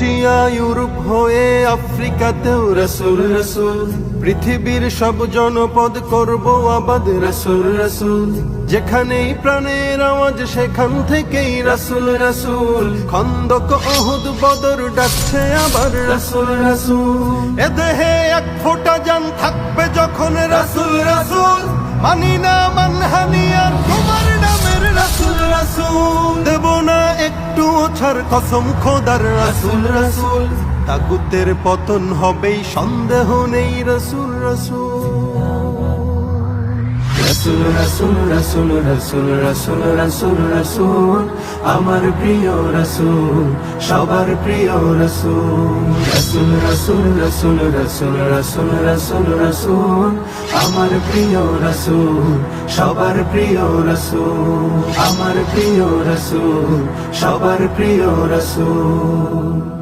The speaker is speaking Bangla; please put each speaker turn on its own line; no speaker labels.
এশিয়া ইউরোপ হয়ে আফ্রিকাতেও রাসূল রাসূল, পৃথিবীর সব জনপদ করব আবাদ রাসূল রাসূল, যেখানেই প্রাণের আওয়াজ সেখান থেকেই রাসূল রাসূল, খন্দক উহুদ বদর ডাকছে আবার রাসূল রাসূল, এ দেহে এক ফোঁটা জান থাকবে যখন রাসূল রাসূল, মানি না মানহানি আর তোমার নামের রাসূল রাসূল, দেব না একটু ছাড় কসম খোদার রাসূল রাসূল, তাগুতের পতন হবেই সন্দেহ নেই রাসূল রাসূল। রাসূল রাসূল রাসূল রাসূল রাসূল রাসূল রাসূল, আমার প্রিয় রাসূল, সবার প্রিয় রাসূল, রাসূল রাসূল রাসূল রাসূল রাসূল রাসূল রাসূল, আমার প্রিয় রাসূল, সবার প্রিয় রাসূল, আমার প্রিয় রাসূল, সবার প্রিয় রাসূল।